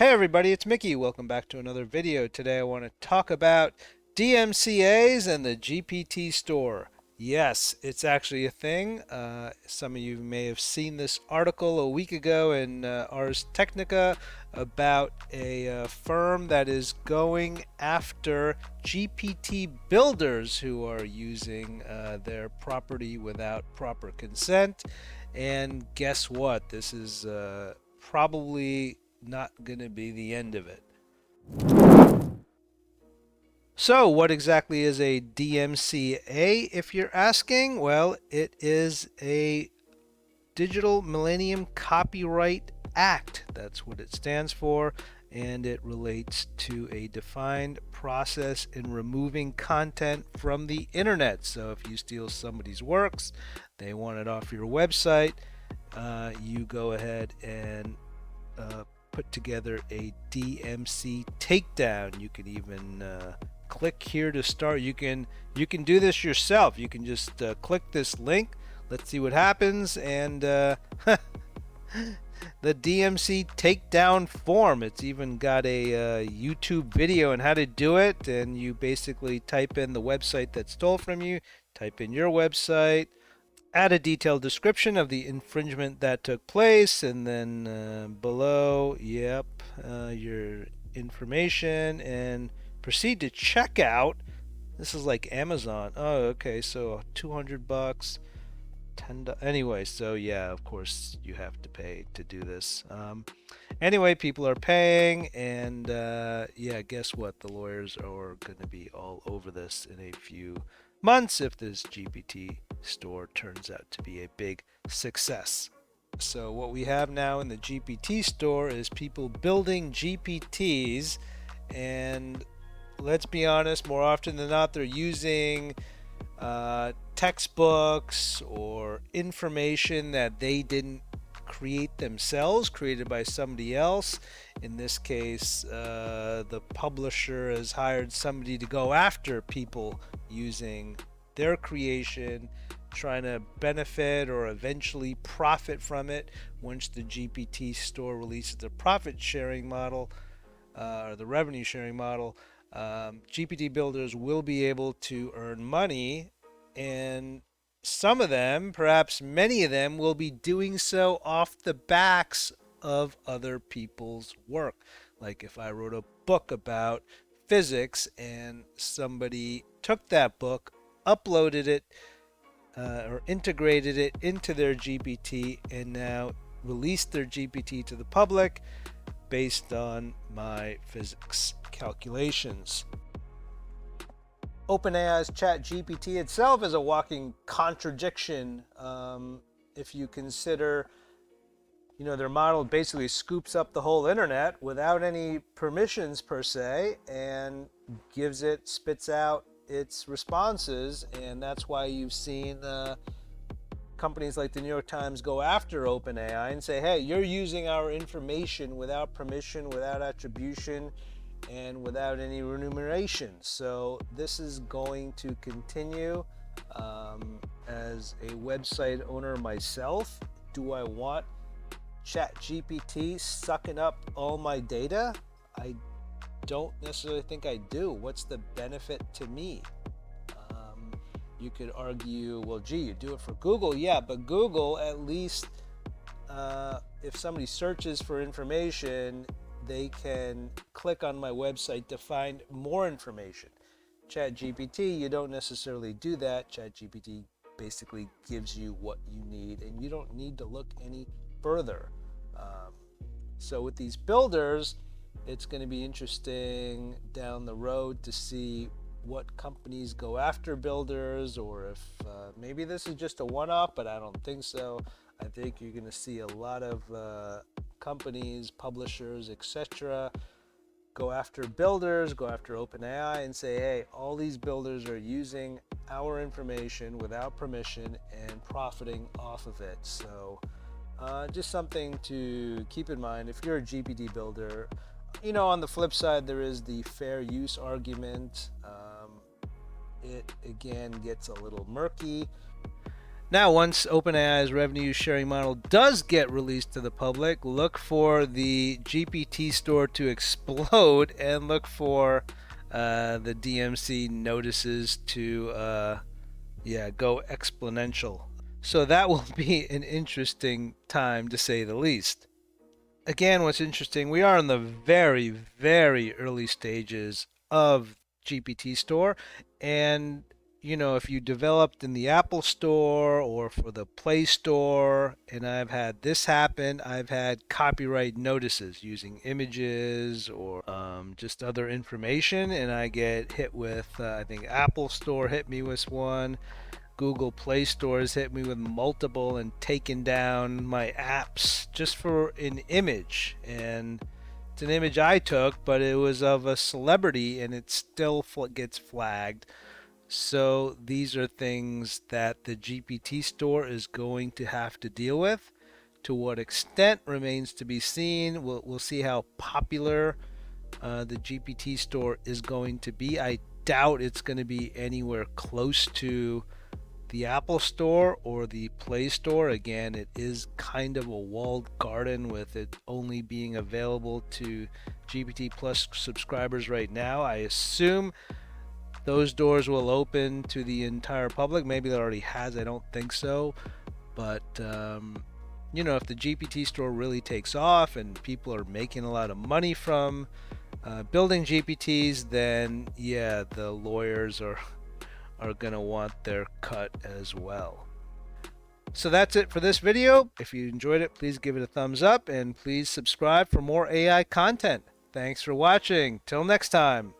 Hey everybody, it's Mickey. Welcome back to another video. Today I want to talk about DMCAs and the GPT Store. Yes, it's actually a thing. Some of you may have seen this article a week ago in Ars Technica about a firm that is going after GPT builders who are using their property without proper consent. And guess what? This is probably not going to be the end of it. So, what exactly is a DMCA, if you're asking? Well, it is a Digital Millennium Copyright Act. That's what it stands for, and it relates to a defined process in removing content from the internet. So, if you steal somebody's works, they want it off your website, you go ahead and put together a DMC takedown. You can even click here to start. You can do this yourself. You can just click this link. Let's see what happens. And the DMC takedown form. It's even got a YouTube video on how to do it. And you basically type in the website that stole from you. Type in your website. Add a detailed description of the infringement that took place, and then below, your information, and proceed to checkout. This is like Amazon. Oh, okay, so $200, Anyway, so yeah, of course you have to pay to do this. Anyway, people are paying, and yeah, guess what? The lawyers are going to be all over this in a few months if this GPT store turns out to be a big success. So what we have now in the GPT store is people building GPTs, and let's be honest, more often than not, they're using textbooks or information that they didn't create themselves, created by somebody else. In this case, the publisher has hired somebody to go after people using their creation, trying to benefit or eventually profit from it once the GPT store releases the profit sharing model or the revenue sharing model. GPT builders will be able to earn money, and some of them, perhaps many of them, will be doing so off the backs of other people's work. Like if I wrote a book about physics and somebody took that book, uploaded it, or integrated it into their GPT, and now released their GPT to the public based on my physics calculations. OpenAI's ChatGPT itself is a walking contradiction. If you consider, their model basically scoops up the whole internet without any permissions per se, and spits out its responses, and that's why you've seen companies like the New York Times go after OpenAI and say, hey, you're using our information without permission, without attribution, and without any remuneration. So this is going to continue. As a website owner myself, do I want ChatGPT sucking up all my data? I don't necessarily think I do. What's the benefit to me? You could argue, well, gee, you do it for Google. Yeah, but Google, at least if somebody searches for information, they can click on my website to find more information. ChatGPT, you don't necessarily do that. ChatGPT basically gives you what you need, and you don't need to look any further. So with these builders, it's going to be interesting down the road to see what companies go after builders, or if maybe this is just a one-off, but I don't think so. I think you're going to see a lot of companies, publishers, etc. go after builders, go after OpenAI and say, hey, all these builders are using our information without permission and profiting off of it. So just something to keep in mind if you're a GPT builder. On the flip side, there is the fair use argument. It again gets a little murky. Now, once OpenAI's revenue sharing model does get released to the public, look for the GPT Store to explode and look for the DMC notices to go exponential. So that will be an interesting time, to say the least. Again, what's interesting, we are in the very, very early stages of GPT Store. And, if you developed in the Apple Store or for the Play Store, and I've had this happen, I've had copyright notices using images or just other information, and I get hit with, I think Apple Store hit me with one. Google Play Stores hit me with multiple and taken down my apps just for an image. And it's an image I took, but it was of a celebrity and it still gets flagged. So these are things that the GPT Store is going to have to deal with. To what extent remains to be seen. We'll see how popular the GPT Store is going to be. I doubt it's going to be anywhere close to the Apple Store or the Play Store. Again, it is kind of a walled garden with it only being available to GPT Plus subscribers right now. I assume those doors will open to the entire public. Maybe it already has. I don't think so. But, if the GPT Store really takes off and people are making a lot of money from building GPTs, then yeah, the lawyers are going to want their cut as well. So that's it for this video. If you enjoyed it, please give it a thumbs up and please subscribe for more AI content. Thanks for watching. Till next time.